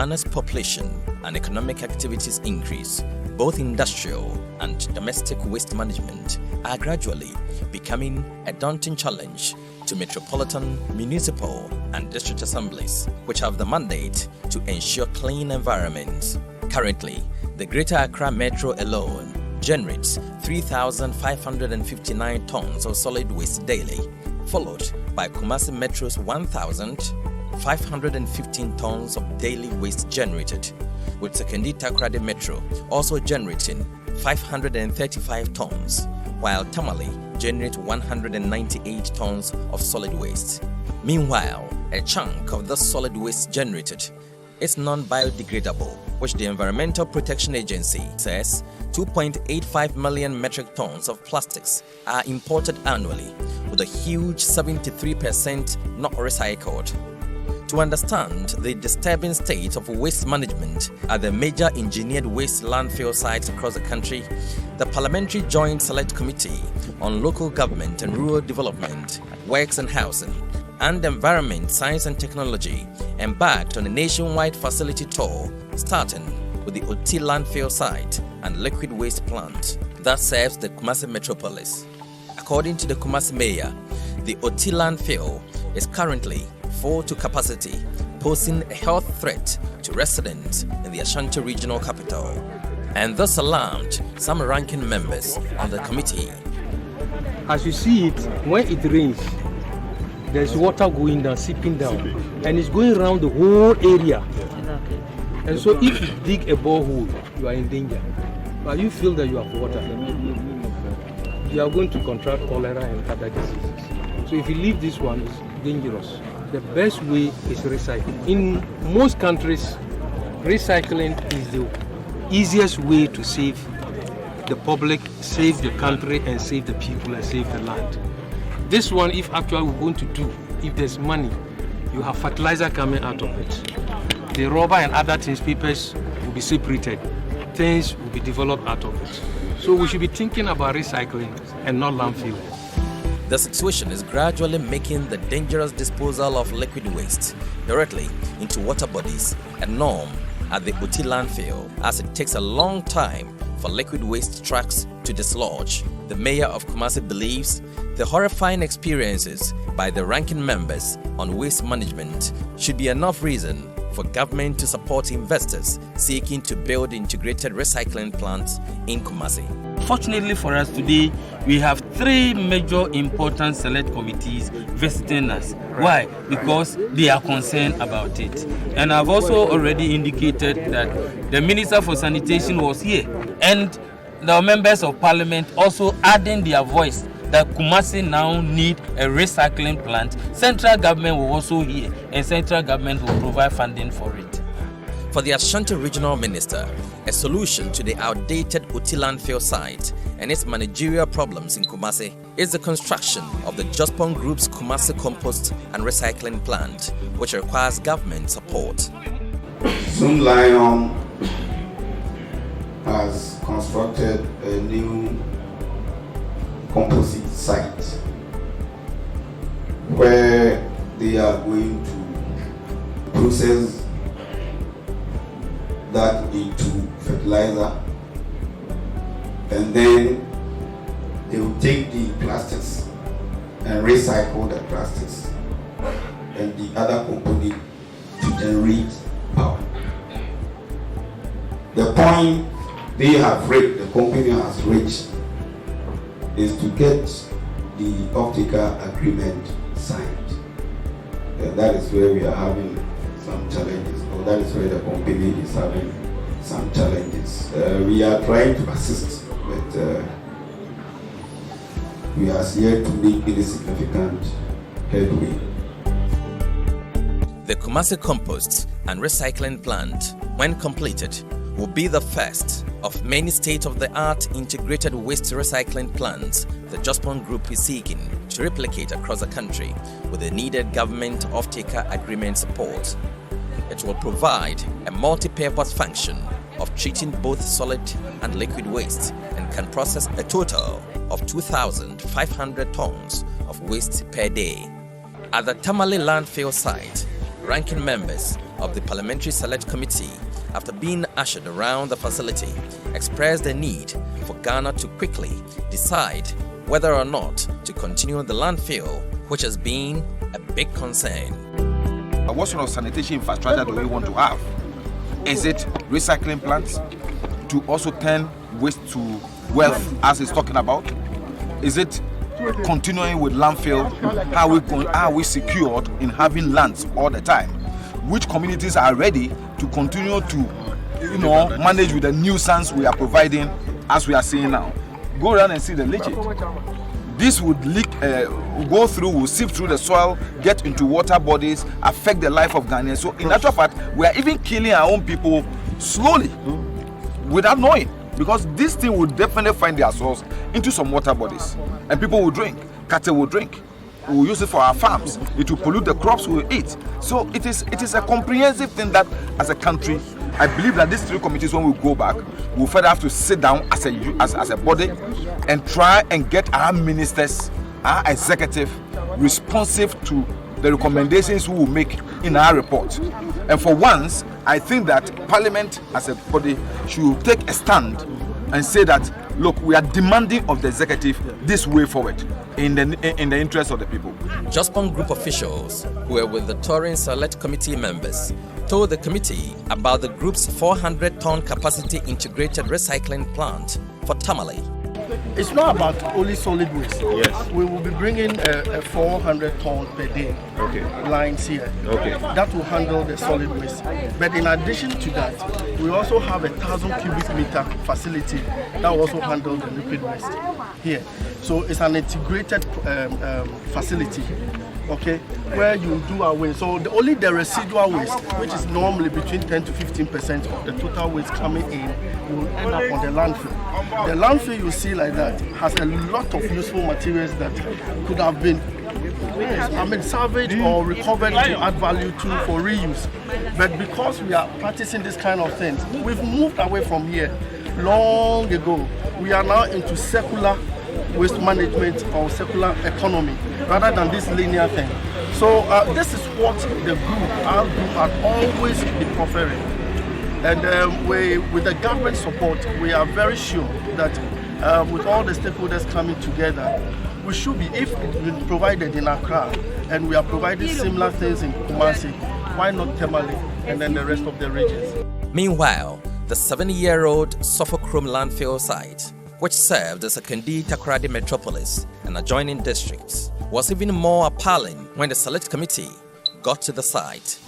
Ghana's population and economic activities increase, both industrial and domestic waste management are gradually becoming a daunting challenge to metropolitan, municipal, and district assemblies, which have the mandate to ensure clean environments. Currently, the Greater Accra Metro alone generates 3,559 tons of solid waste daily, followed by Kumasi Metro's 1,515 tons of daily waste generated, with Sekondi Takoradi Metro also generating 535 tons, while Tamale generates 198 tons of solid waste. Meanwhile, a chunk of the solid waste generated is non-biodegradable, which the Environmental Protection Agency says 2.85 million metric tons of plastics are imported annually, with a huge 73% not recycled. To understand the disturbing state of waste management at the major engineered waste landfill sites across the country, the Parliamentary Joint Select Committee on Local Government and Rural Development, Works and Housing, and Environment, Science and Technology embarked on a nationwide facility tour, starting with the Oti landfill site and liquid waste plant that serves the Kumasi metropolis. According to the Kumasi mayor, the Oti landfill is currently full to capacity, posing a health threat to residents in the Ashanti regional capital. And this alarmed some ranking members of the committee. As you see it, when it rains, there's water going down, seeping down, and it's going around the whole area. And so if you dig a borehole, you are in danger. But you feel that you have water, you are going to contract cholera and other diseases. So if you leave this one, it's dangerous. The best way is recycling. In most countries, recycling is the easiest way to save the public, save the country, and save the people, and save the land. This one, if actually we're going to do, if there's money, you have fertilizer coming out of it. The rubber and other things, papers will be separated. Things will be developed out of it. So we should be thinking about recycling and not landfill. The situation is gradually making the dangerous disposal of liquid waste directly into water bodies a norm at the Oti landfill, as it takes a long time for liquid waste trucks to dislodge. The mayor of Kumasi believes the horrifying experiences by the ranking members on waste management should be enough reason for government to support investors seeking to build integrated recycling plants in Kumasi. Fortunately for us today, we have 3 major important select committees visiting us. Why? Because they are concerned about it. And I've also already indicated that the Minister for Sanitation was here, and the members of Parliament also adding their voice that Kumasi now need a recycling plant. Central government will also hear, and central government will provide funding for it. For the Ashanti Regional Minister, a solution to the outdated Oti landfill site and its managerial problems in Kumasi is the construction of the Jospon Group's Kumasi compost and recycling plant, which requires government support. Soon Lion has constructed a new composite site where they are going to process that into fertilizer, and then they will take the plastics and recycle the plastics and the other component to generate power. The point they have reached, the company has reached, is to get the off-taker agreement signed. And that is where we are having some challenges, or that is where the company is having some challenges. We are trying to assist, but we are yet to make any significant headway. The Kumasi compost and recycling plant, when completed, will be the first of many state-of-the-art integrated waste recycling plants the Jospon Group is seeking to replicate across the country with the needed government off-taker agreement support. It will provide a multi-purpose function of treating both solid and liquid waste and can process a total of 2,500 tons of waste per day. At the Tamale landfill site, ranking members of the Parliamentary Select Committee, after being ushered around the facility, expressed the need for Ghana to quickly decide whether or not to continue the landfill, which has been a big concern. What sort of sanitation infrastructure do we want to have? Is it recycling plants to also turn waste to wealth, as it's talking about? Is it continuing with landfill? How are we secured in having lands all the time? Which communities are ready to continue to, manage with the nuisance we are providing, as we are seeing now? Go around and see the leachate. This would leak, go through, will sift through the soil, get into water bodies, affect the life of Ghanaians. So in actual fact, we are even killing our own people slowly, without knowing. Because this thing will definitely find their source into some water bodies. And people will drink, cattle will drink. We will use it for our farms. It will pollute the crops we will eat. So it is a comprehensive thing that, as a country, I believe that these three committees, when we go back, we'll further have to sit down as a body and try and get our ministers, our executive, responsive to the recommendations we will make in our report. And for once, I think that Parliament as a body should take a stand and say that, look, we are demanding of the executive this way forward in the interest of the people. Jospong Group officials who were with the Touring Select Committee members told the committee about the group's 400-ton capacity integrated recycling plant for Tamale. It's not about only solid waste. Yes. We will be bringing a 400 ton per day lines here. That will handle the solid waste. But in addition to that, we also have 1,000 cubic meter facility that will also handle the liquid waste here. So it's an integrated facility, where you do away. So only the residual waste, which is normally between 10 to 15% of the total waste coming in, will end up on the landfill. The landfill you see like that has a lot of useful materials that could have been salvaged or recovered to add value to for reuse. But because we are practicing this kind of things, we've moved away from here long ago. We are now into circular waste management or circular economy rather than this linear thing. So this is what our group had always been preferring. And with the government support, we are very sure that with all the stakeholders coming together, we should be, if it's been provided in Accra and we are providing similar things in Kumasi, why not Tamale and then the rest of the regions? Meanwhile, the 70-year-old Sophokrome landfill site, which served as a Kendi Takoradi metropolis and adjoining districts, was even more appalling when the Select Committee got to the site.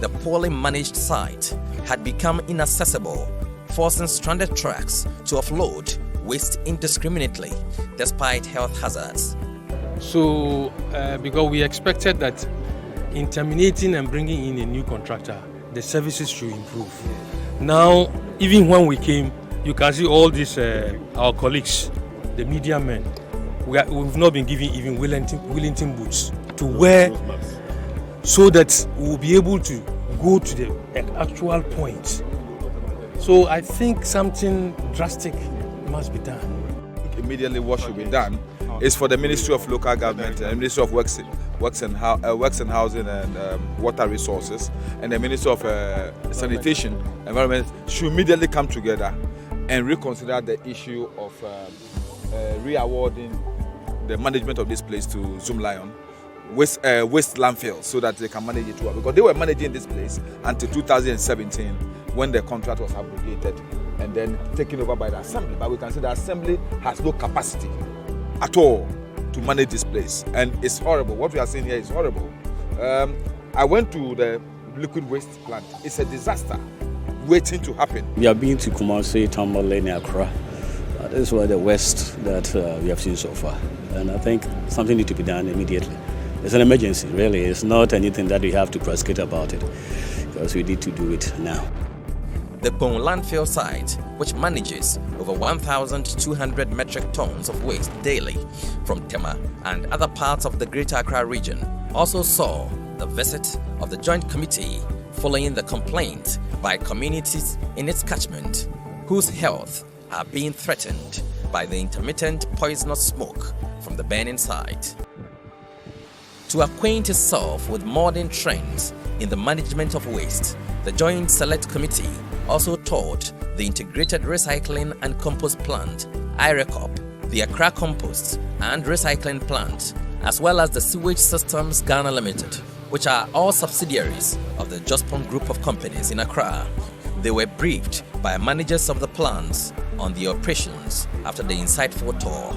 The poorly managed site had become inaccessible, forcing stranded trucks to offload waste indiscriminately despite health hazards. So, because we expected that in terminating and bringing in a new contractor, the services should improve. Now, even when we came, you can see all these, our colleagues, the media men, we've not been given even Wellington boots to wear so that we'll be able to go to the actual point. So I think something drastic must be done. Immediately what should be done is for the Ministry of Local Government and the Ministry of Works and Housing and Water Resources and the Ministry of Sanitation Environment should immediately come together and reconsider the issue of re-awarding the management of this place to Zoom Lion Waste Landfill so that they can manage it well, because they were managing this place until 2017 when the contract was abrogated and then taken over by the Assembly. But we can see the Assembly has no capacity at all to manage this place, and it's horrible. What we are seeing here is horrible. I went to the liquid waste plant. It's a disaster waiting to happen. We have been to Kumasi, Tamale, and Accra. This is where the worst that we have seen so far, and I think something needs to be done immediately. It's an emergency, really. It's not anything that we have to prosecute about it, because we need to do it now. The Bone landfill site, which manages over 1,200 metric tons of waste daily from Tema and other parts of the Greater Accra region, also saw the visit of the Joint Committee following the complaint by communities in its catchment whose health are being threatened by the intermittent poisonous smoke from the burning site. To acquaint itself with modern trends in the management of waste, the Joint Select Committee also toured the Integrated Recycling and Compost Plant, IRECOP, the Accra Compost and Recycling Plant, as well as the Sewage Systems Ghana Limited, which are all subsidiaries of the Jospon Group of companies in Accra. They were briefed by managers of the plants on the operations after the insightful tour.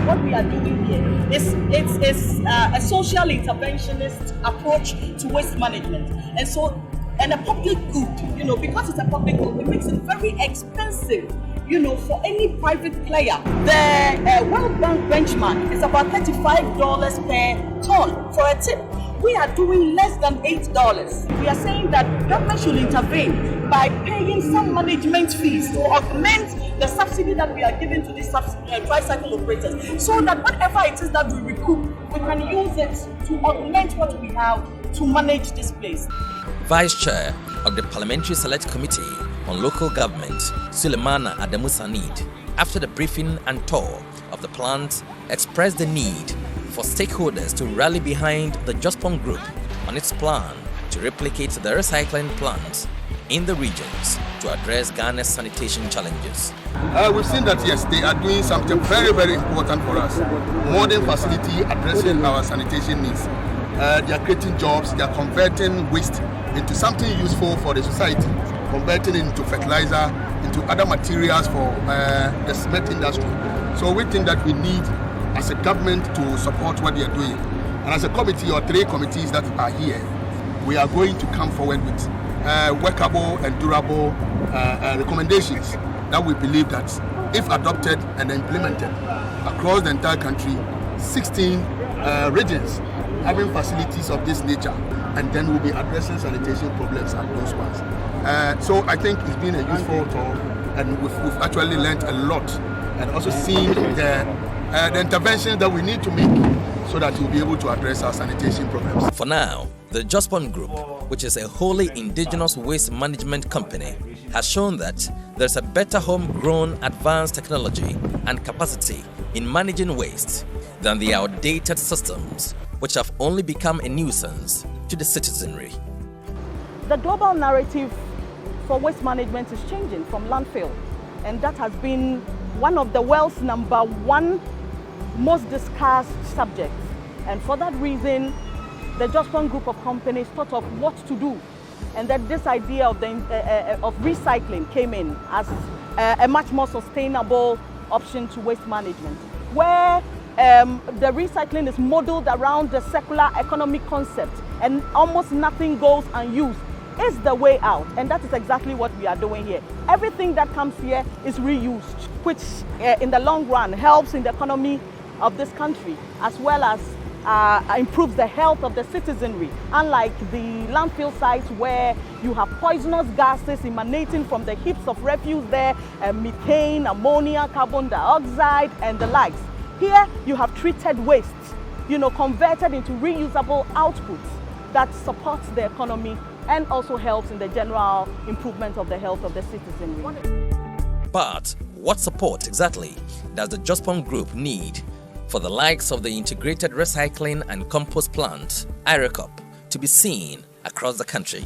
What we are doing here is a social interventionist approach to waste management, and a public good. Because it's a public good, it makes it very expensive, for any private player. The World Bank benchmark is about $35 per ton for a tip. We are doing less than $8. We are saying that government should intervene by paying some management fees to augment the subsidy that we are giving to these tricycle operators, so that whatever it is that we recoup, we can use it to augment what we have to manage this place. Vice Chair of the Parliamentary Select Committee on Local Government, Sulemana Adamu Sanid, after the briefing and tour of the plant, expressed the need for stakeholders to rally behind the Jospon Group on its plan to replicate the recycling plants in the regions to address Ghana's sanitation challenges. We've seen that, yes, they are doing something very, very important for us. Modern facility addressing our sanitation needs. They are creating jobs, they are converting waste into something useful for the society, converting it into fertilizer, into other materials for the cement industry. So we think that we need, as a government, to support what they are doing. And as a committee, or 3 committees that are here, we are going to come forward with workable and durable recommendations that we believe that, if adopted and implemented across the entire country, 16 regions having facilities of this nature, and then we'll be addressing sanitation problems at those ones. So I think it's been a useful tour, and we've actually learned a lot, and also seen the interventions that we need to make so that we'll be able to address our sanitation problems. For now, the Jospon Group, which is a wholly indigenous waste management company, has shown that there's a better homegrown advanced technology and capacity in managing waste than the outdated systems, which have only become a nuisance to the citizenry. The global narrative for waste management is changing from landfill, and that has been one of the world's #1 most discussed subjects. And for that reason, the Jospon Group of companies thought of what to do, and that this idea of recycling came in as a much more sustainable option to waste management, where the recycling is modeled around the circular economy concept, and almost nothing goes unused is the way out. And that is exactly what we are doing here. Everything that comes here is reused, which in the long run helps in the economy of this country, as well as improves the health of the citizenry. Unlike the landfill sites where you have poisonous gases emanating from the heaps of refuse there, methane, ammonia, carbon dioxide, and the likes. Here you have treated wastes, converted into reusable outputs that supports the economy and also helps in the general improvement of the health of the citizenry. But what support exactly does the Jospon Group need for the likes of the Integrated Recycling and Compost Plant, IRECOP, to be seen across the country?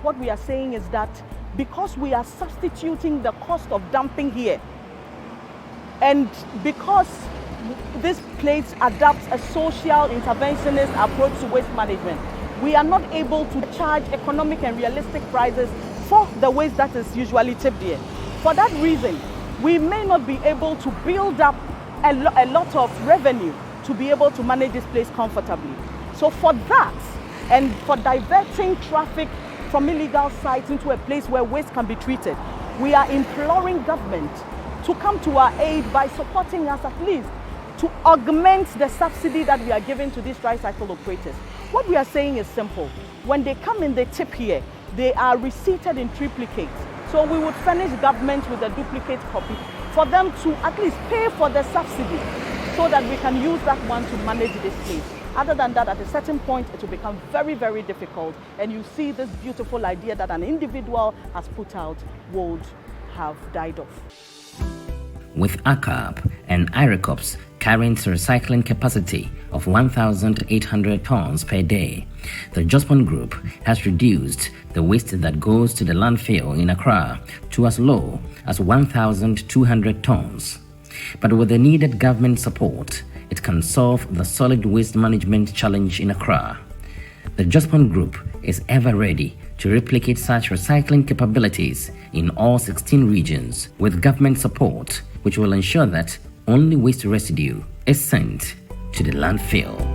What we are saying is that because we are substituting the cost of dumping here, and because this place adopts a social interventionist approach to waste management, we are not able to charge economic and realistic prices for the waste that is usually tipped here. For that reason, we may not be able to build up a lot of revenue to be able to manage this place comfortably. So for that, and for diverting traffic from illegal sites into a place where waste can be treated, we are imploring government to come to our aid by supporting us at least to augment the subsidy that we are giving to these tricycle operators. What we are saying is simple. When they come in, they tip here, they are receipted in triplicate. So we would furnish government with a duplicate copy for them to at least pay for the subsidy so that we can use that one to manage this place. Other than that, at a certain point, it will become very, very difficult. And you see this beautiful idea that an individual has put out would have died off. With ACAP and IRECOP's current recycling capacity of 1,800 tons per day, the Jospon Group has reduced the waste that goes to the landfill in Accra to as low as 1,200 tons. But with the needed government support, it can solve the solid waste management challenge in Accra. The Jospon Group is ever ready to replicate such recycling capabilities in all 16 regions with government support, which will ensure that only waste residue is sent to the landfill.